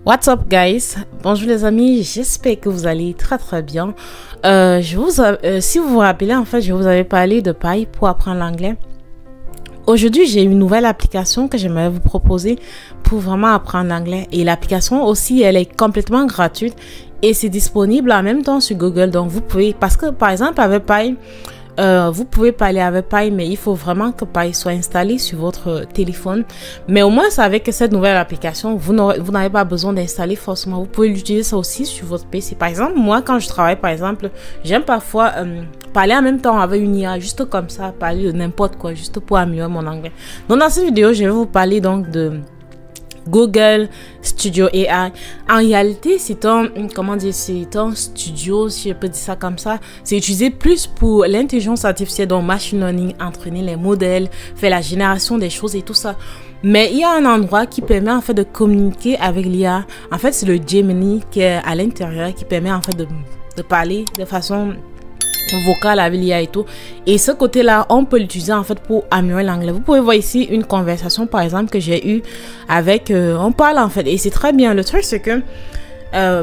What's up guys? Bonjour les amis, j'espère que vous allez très bien. Si vous vous rappelez, en fait, je vous avais parlé de Pi pour apprendre l'anglais. Aujourd'hui, j'ai une nouvelle application que j'aimerais vous proposer pour vraiment apprendre l'anglais. Et l'application aussi, elle est complètement gratuite et c'est disponible en même temps sur Google. Donc vous pouvez, parce que par exemple avec Pi, vous pouvez parler avec Pi, mais il faut vraiment que Pi soit installé sur votre téléphone. Mais au moins, avec cette nouvelle application, vous n'avez pas besoin d'installer forcément. Vous pouvez l'utiliser ça aussi sur votre PC. Par exemple, moi, quand je travaille, par exemple, j'aime parfois parler en même temps avec une IA, juste comme ça, parler de n'importe quoi, juste pour améliorer mon anglais. Donc, dans cette vidéo, je vais vous parler donc de Google Studio AI. En réalité, c'est un studio, si je peux dire ça comme ça. C'est utilisé plus pour l'intelligence artificielle, donc machine learning, entraîner les modèles, faire la génération des choses et tout ça. Mais il y a un endroit qui permet en fait de communiquer avec l'IA. En fait, c'est le Gemini qui est à l'intérieur, qui permet en fait de parler de façon vocal avec l'IA et tout. Et ce côté-là, on peut l'utiliser en fait pour améliorer l'anglais. Vous pouvez voir ici une conversation par exemple que j'ai eue avec... on parle en fait et c'est très bien. Le truc c'est que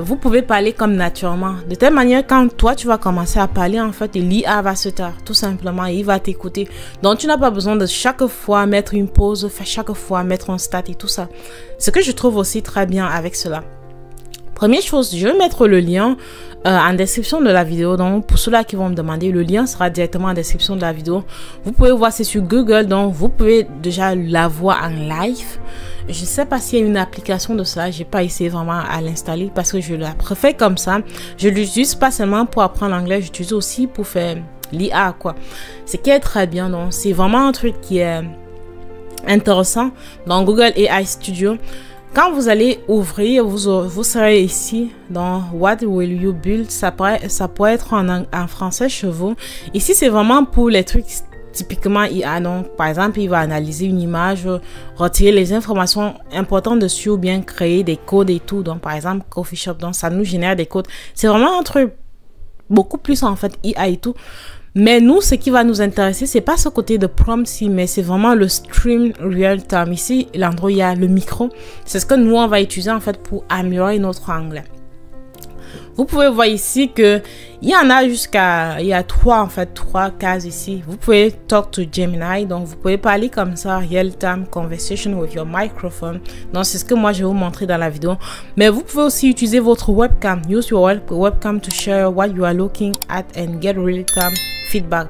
vous pouvez parler comme naturellement. De telle manière, quand toi tu vas commencer à parler en fait, l'IA va se taire tout simplement et il va t'écouter. Donc tu n'as pas besoin de chaque fois mettre une pause, chaque fois mettre un stat et tout ça. Ce que je trouve aussi très bien avec cela. Première chose, je vais mettre le lien en description de la vidéo. Donc, pour ceux-là qui vont me demander, le lien sera directement en description de la vidéo. Vous pouvez voir, c'est sur Google. Donc, vous pouvez déjà la voir en live. Je ne sais pas s'il y a une application de ça. J'ai pas essayé vraiment à l'installer parce que je la préfère comme ça. Je l'utilise pas seulement pour apprendre l'anglais, j'utilise aussi pour faire l'IA, quoi. Ce qui est très bien. Donc, c'est vraiment un truc qui est intéressant dans Google AI Studio. Quand vous allez ouvrir, vous serez ici dans What will you build? Ça pourrait être en français chez vous. Ici, c'est vraiment pour les trucs typiquement IA. Donc, par exemple, il va analyser une image, retirer les informations importantes dessus ou bien créer des codes et tout. Donc, par exemple, Coffee Shop, donc ça nous génère des codes. C'est vraiment un truc beaucoup plus en fait IA et tout. Mais nous, ce qui va nous intéresser, c'est pas ce côté de prompt, mais c'est vraiment le stream real time. Ici, l'endroit où il y a le micro, c'est ce que nous, on va utiliser en fait pour améliorer notre anglais. Vous pouvez voir ici que il y en a il y a trois cases ici. Vous pouvez talk to Gemini, donc vous pouvez parler comme ça, real time conversation with your microphone. Donc c'est ce que moi je vais vous montrer dans la vidéo. Mais vous pouvez aussi utiliser votre webcam. Use your webcam to share what you are looking at and get real time feedback.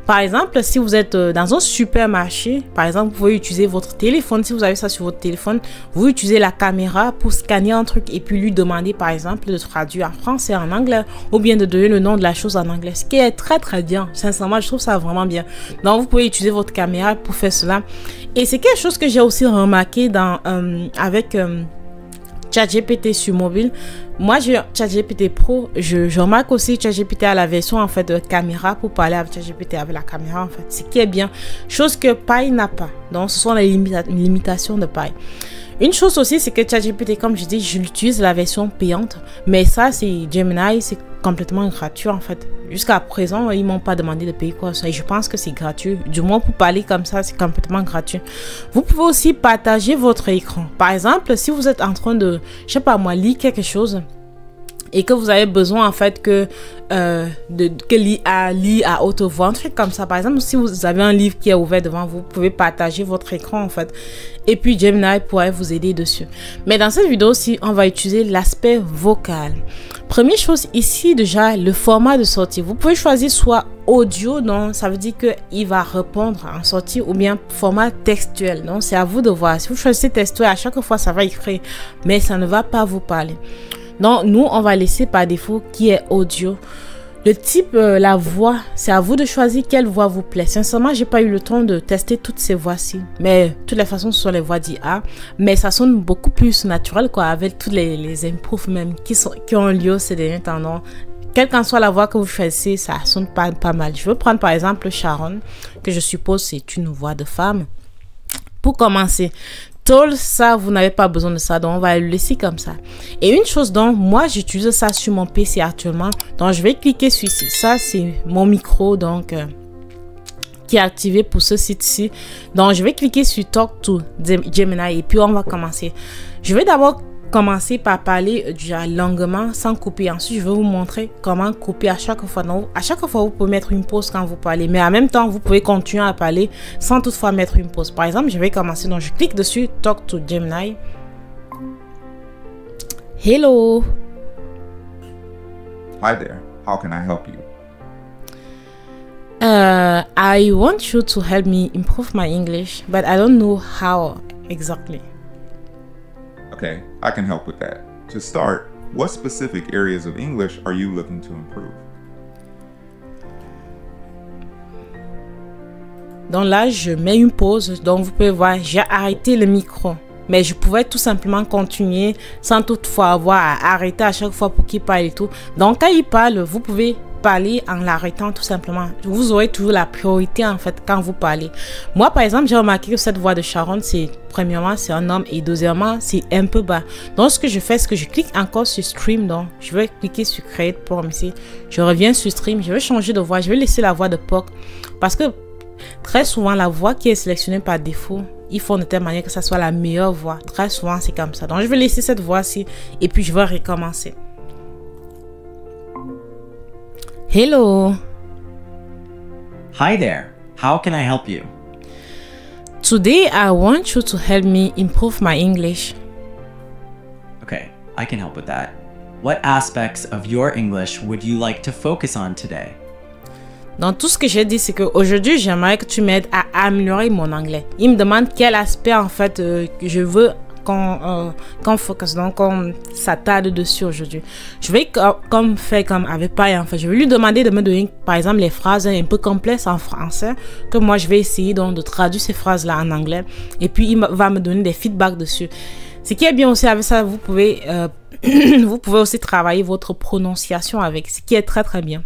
Par exemple, si vous êtes dans un supermarché, par exemple, vous pouvez utiliser votre téléphone. Si vous avez ça sur votre téléphone, vous utilisez la caméra pour scanner un truc et puis lui demander, par exemple, de traduire en français, en anglais, ou bien de donner le nom de la chose en anglais. Ce qui est très bien. Sincèrement, je trouve ça vraiment bien. Donc, vous pouvez utiliser votre caméra pour faire cela. Et c'est quelque chose que j'ai aussi remarqué avec ChatGPT sur mobile. Moi, j'ai ChatGPT Pro. Je remarque aussi ChatGPT à la version en fait de caméra pour parler avec ChatGPT avec la caméra en fait. Ce qui est bien. Chose que Pi n'a pas. Donc, ce sont les limitations de Pi. Une chose aussi, c'est que ChatGPT, comme je dis, je l'utilise la version payante. Mais ça, c'est Gemini, c'est complètement gratuit en fait. Jusqu'à présent, ils m'ont pas demandé de payer quoi. Et je pense que c'est gratuit. Du moins, pour parler comme ça, c'est complètement gratuit. Vous pouvez aussi partager votre écran. Par exemple, si vous êtes en train de, je sais pas moi, lire quelque chose et que vous avez besoin en fait que l'IA lit à haute voix, un truc comme ça. Par exemple, si vous avez un livre qui est ouvert devant vous, vous pouvez partager votre écran en fait. Et puis Gemini pourrait vous aider dessus. Mais dans cette vidéo aussi, on va utiliser l'aspect vocal. Première chose ici, déjà, le format de sortie. Vous pouvez choisir soit audio, donc ça veut dire qu'il va répondre en sortie, ou bien format textuel. Donc c'est à vous de voir. Si vous choisissez textuel, à chaque fois, ça va écrire, mais ça ne va pas vous parler. Donc nous, on va laisser par défaut qui est audio. Le type, la voix, c'est à vous de choisir quelle voix vous plaît. Sincèrement, j'ai pas eu le temps de tester toutes ces voix-ci. Mais de toutes les façons, ce sont les voix d'IA. Mais ça sonne beaucoup plus naturel, quoi, avec tous les improves même qui ont lieu ces derniers temps. Donc, quelle qu'en soit la voix que vous choisissez, ça sonne pas mal. Je veux prendre par exemple Sharon, que je suppose c'est une voix de femme. Pour commencer, ça, vous n'avez pas besoin de ça, donc on va le laisser comme ça. Et une chose, donc moi j'utilise ça sur mon PC actuellement, donc je vais cliquer sur ici. Ça c'est mon micro donc qui est activé pour ce site-ci. Donc je vais cliquer sur Talk to Gemini et puis on va commencer. Je vais d'abord commencer par parler longuement sans couper. Ensuite, je vais vous montrer comment couper à chaque fois. Donc, à chaque fois, vous pouvez mettre une pause quand vous parlez. Mais en même temps, vous pouvez continuer à parler sans toutefois mettre une pause. Par exemple, je vais commencer. Donc, je clique dessus, Talk to Gemini. Hello. Hi there. How can I help you? I want you to help me improve my English, but I don't know how exactly. Okay, I can help with that. To start, what specific areas of English are you looking to improve? Donc là, je mets une pause. Donc vous pouvez voir, j'ai arrêté le micro. Mais je pouvais tout simplement continuer sans toutefois avoir à arrêter à chaque fois pour qu'il parle et tout. Donc quand il parle, vous pouvez parler en l'arrêtant tout simplement. Vous aurez toujours la priorité en fait quand vous parlez. Moi par exemple, j'ai remarqué que cette voix de Sharon, c'est premièrement c'est un homme et deuxièmement c'est un peu bas. Donc ce que je fais, c'est que je clique encore sur Stream. Donc je vais cliquer sur Create Prompt ici. Je reviens sur Stream, je vais changer de voix. Je vais laisser la voix de POC parce que très souvent la voix qui est sélectionnée par défaut, ils font de telle manière que ça soit la meilleure voix. Très souvent c'est comme ça. Donc je vais laisser cette voix-ci et puis je vais recommencer. Hello. Hi there. How can I help you? Today I want you to help me improve my English. Okay, I can help with that. What aspects of your English would you like to focus on today? Donc tout ce que j'ai dit, c'est qu'aujourd'hui, j'aimerais que tu m'aides à améliorer mon anglais. Il me demande quel aspect en fait que je veux qu'on focus, donc qu'on s'attarde dessus aujourd'hui. Je vais faire comme avec Pai en fait. Je vais lui demander de me donner par exemple les phrases un peu complexes en français que moi je vais essayer donc de traduire ces phrases là en anglais et puis il va me donner des feedbacks dessus. Ce qui est bien aussi avec ça, vous pouvez vous pouvez aussi travailler votre prononciation avec, ce qui est très très bien.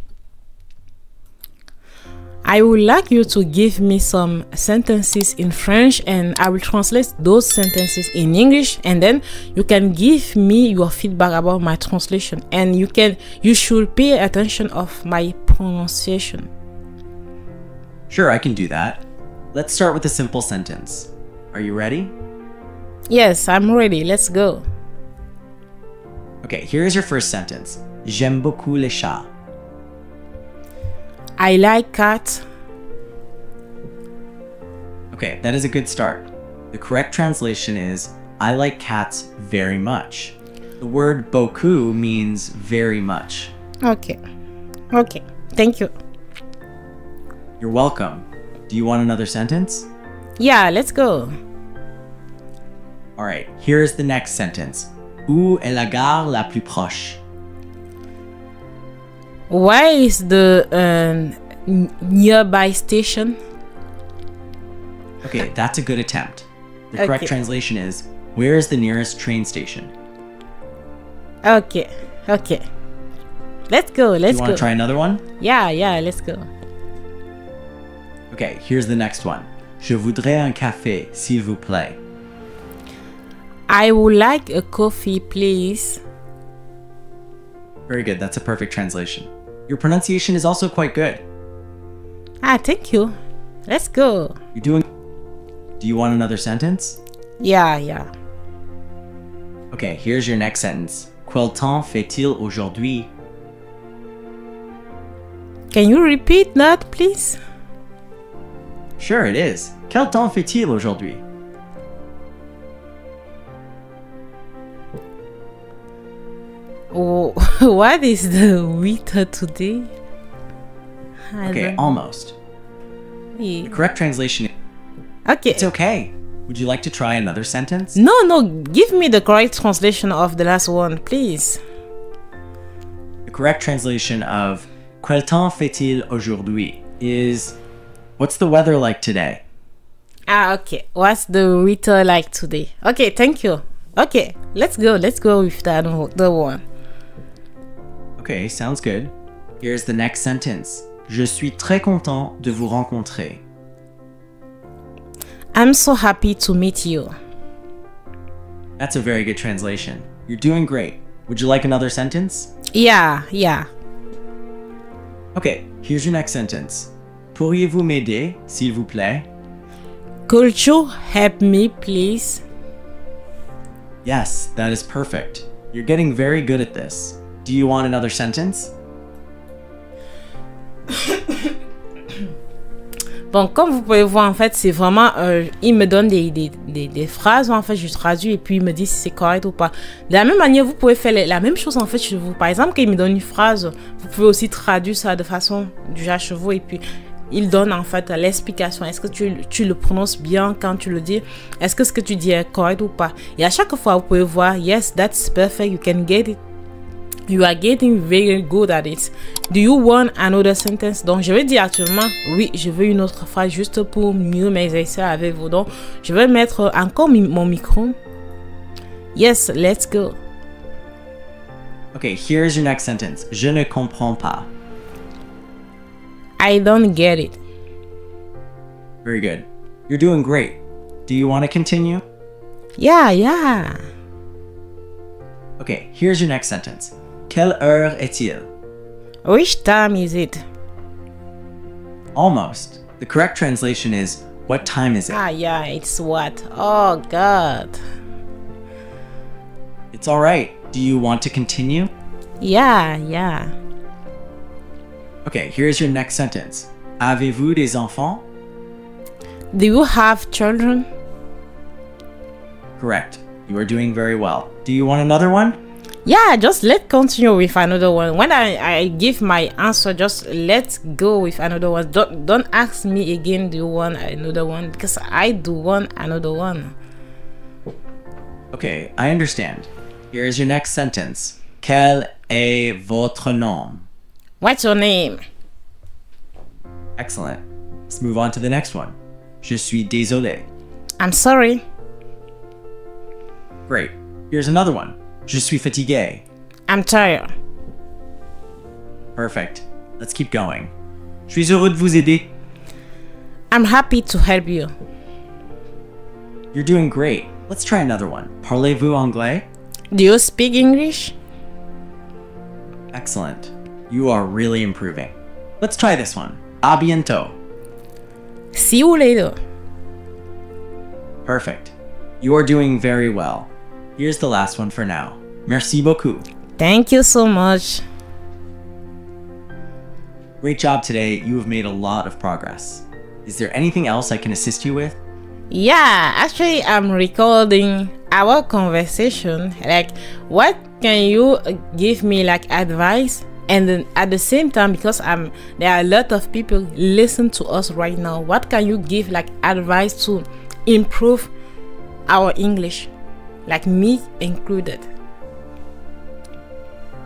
I would like you to give me some sentences in French and I will translate those sentences in English and then you can give me your feedback about my translation and you should pay attention of my pronunciation. Sure, I can do that. Let's start with a simple sentence. Are you ready? Yes, I'm ready. Let's go. Okay, here is your first sentence. J'aime beaucoup les chats. I like cats. Okay, that is a good start. The correct translation is, I like cats very much. The word beaucoup means very much. Okay. Okay. Thank you. You're welcome. Do you want another sentence? Yeah, let's go. All right, here's the next sentence. Où est la gare la plus proche? Where is the nearby station? Okay, that's a good attempt. The correct translation is, where is the nearest train station? Okay, okay. Let's go, let's go. You want to try another one? Yeah, let's go. Okay, here's the next one. Je voudrais un café, s'il vous plaît. I would like a coffee, please. Very good, that's a perfect translation. Your pronunciation is also quite good. Ah, thank you. Let's go. You're doing... Do you want another sentence? Yeah. Okay, here's your next sentence. Quel temps fait-il aujourd'hui? Can you repeat that, please? Sure, it is. Quel temps fait-il aujourd'hui? Oh, what is the weather today? Okay, almost. Yeah. The correct translation is... Okay. It's okay. Would you like to try another sentence? No, give me the correct translation of the last one, please. The correct translation of Quel temps fait-il aujourd'hui is, what's the weather like today? Ah, okay. What's the weather like today? Okay, thank you. Okay, let's go with that the one. Okay, sounds good. Here's the next sentence. Je suis très content de vous rencontrer. I'm so happy to meet you. That's a very good translation. You're doing great. Would you like another sentence? Yeah. Okay, here's your next sentence. Pourriez-vous m'aider, s'il vous plaît? Could you help me, please? Yes, that is perfect. You're getting very good at this. Do you want another sentence? Bon, comme vous pouvez voir, en fait, c'est vraiment... il me donne des phrases, en fait, je traduis et puis il me dit si c'est correct ou pas. De la même manière, vous pouvez faire la même chose, en fait, chez vous. Par exemple, quand il me donne une phrase, vous pouvez aussi traduire ça de façon du genre chez vous et puis il donne, en fait, l'explication. Est-ce que tu le prononces bien quand tu le dis? Est-ce que ce que tu dis est correct ou pas? Et à chaque fois, vous pouvez voir, yes, that's perfect, you can get it. You are getting very good at it. Do you want another sentence? Donc, je vais dire actuellement, oui, je veux une autre phrase juste pour mieux m'exercer avec vous. Donc, je vais mettre encore mon micro. Yes, let's go. Okay, here's your next sentence. Je ne comprends pas. I don't get it. Very good. You're doing great. Do you want to continue? Yeah. Okay, here's your next sentence. Quelle heure est-il? Which time is it? Almost. The correct translation is, what time is it? Yeah, it's what? Oh, God. It's alright. Do you want to continue? Yeah. Okay, here's your next sentence. Avez-vous des enfants? Do you have children? Correct. You are doing very well. Do you want another one? Yeah, just let's continue with another one. When I give my answer, just let's go with another one. Don't ask me again, do you want another one? Because I do want another one. Okay, I understand. Here's your next sentence. Quel est votre nom? What's your name? Excellent. Let's move on to the next one. Je suis désolé. I'm sorry. Great. Here's another one. Je suis fatigué. I'm tired. Perfect. Let's keep going. Je suis heureux de vous aider. I'm happy to help you. You're doing great. Let's try another one. Parlez-vous anglais? Do you speak English? Excellent. You are really improving. Let's try this one. A bientôt. See you later. Perfect. You are doing very well. Here's the last one for now. Merci beaucoup. Thank you so much. Great job today. You have made a lot of progress. Is there anything else I can assist you with? Yeah, actually, I'm recording our conversation. Like, what can you give me like advice? And then at the same time, because there are a lot of people listen to us right now. What can you give like advice to improve our English, like me included?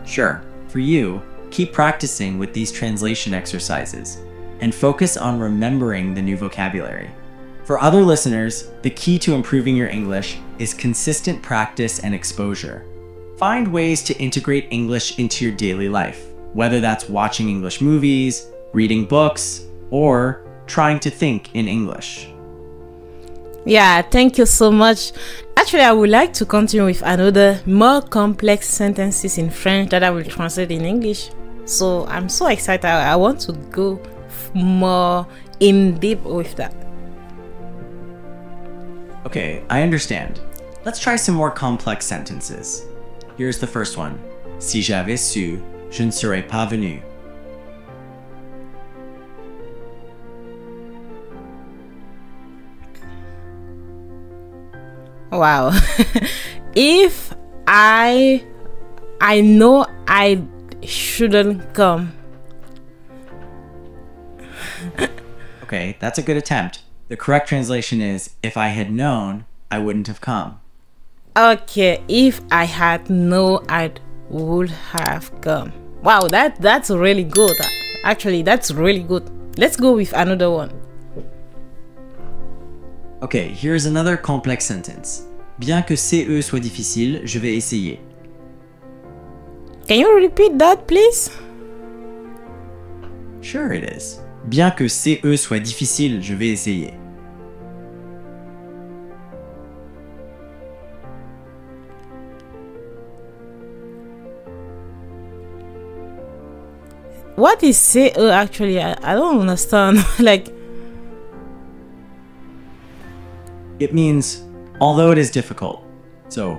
Sure. For you, keep practicing with these translation exercises and focus on remembering the new vocabulary. For other listeners, the key to improving your English is consistent practice and exposure. Find ways to integrate English into your daily life, whether that's watching English movies, reading books, or trying to think in English. Yeah, thank you so much. Actually, I would like to continue with another more complex sentences in French that I will translate in English. So I'm so excited. I want to go more in deep with that. Okay, I understand. Let's try some more complex sentences. Here's the first one. Si j'avais su, je ne serais pas venu. Wow. If I know I shouldn't come. Okay, that's a good attempt. The correct translation is, if I had known, I wouldn't have come. Okay, if I had known, I would have come. Wow, that's really good. Actually, that's really good. Let's go with another one. Okay, here's another complex sentence. Bien que CE soit difficile, je vais essayer. Can you repeat that, please? Sure it is. Bien que CE soit difficile, je vais essayer. What is CE actually? I don't understand. Like, It means, although it is difficult. So,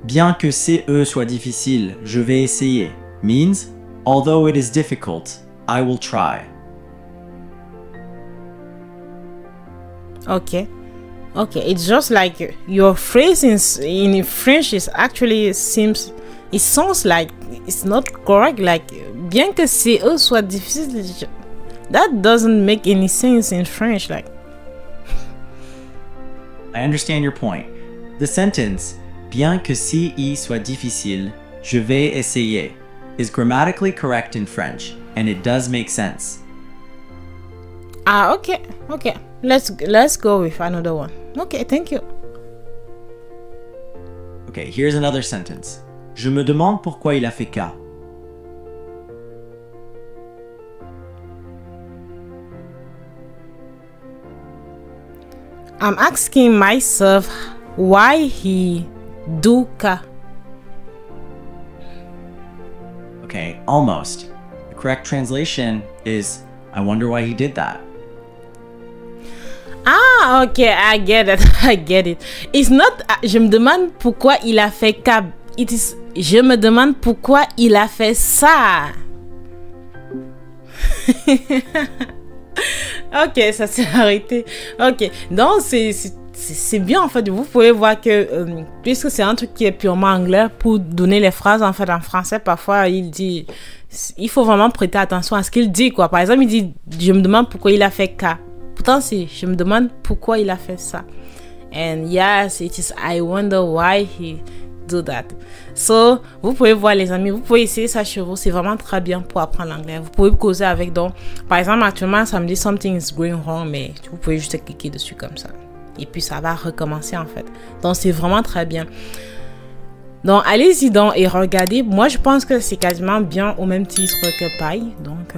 Bien que CE soit difficile, je vais essayer means although it is difficult, I will try. Okay. Okay, it's just like your phrase in French is actually it sounds like it's not correct. Like, bien que CE soit difficile, that doesn't make any sense in French. Like, I understand your point. The sentence, bien que CE soit difficile, je vais essayer, is grammatically correct in French, and it does make sense. okay. Let's go with another one. Okay, thank you. Okay, here's another sentence. Je me demande pourquoi il a fait cas. I'm asking myself why he do ka. Okay, almost. The correct translation is, I wonder why he did that. Ah, okay, I get it. I get it. It's not je me demande pourquoi il a fait ka. It is je me demande pourquoi il a fait ça. Ok, ça s'est arrêté. Ok, donc c'est bien en fait. Vous pouvez voir que puisque c'est un truc qui est purement anglais, pour donner les phrases en fait en français, parfois il faut vraiment prêter attention à ce qu'il dit quoi. Par exemple, il dit je me demande pourquoi il a fait ka. Pourtant c'est je me demande pourquoi il a fait ça. And yes, it is I wonder why he do that. So, vous pouvez voir les amis, vous pouvez essayer ça chez vous, c'est vraiment très bien pour apprendre l'anglais. Vous pouvez causer avec donc, par exemple actuellement ça me dit something is going wrong, mais vous pouvez juste cliquer dessus comme ça. Et puis ça va recommencer en fait. Donc c'est vraiment très bien. Donc allez-y donc et regardez. Moi je pense que c'est quasiment bien au même titre que Pi. Donc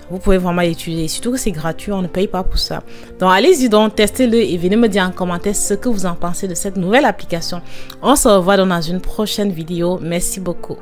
vous pouvez vraiment l'utiliser. Surtout que c'est gratuit, on ne paye pas pour ça. Donc allez-y donc, testez-le et venez me dire en commentaire ce que vous en pensez de cette nouvelle application. On se revoit dans une prochaine vidéo. Merci beaucoup.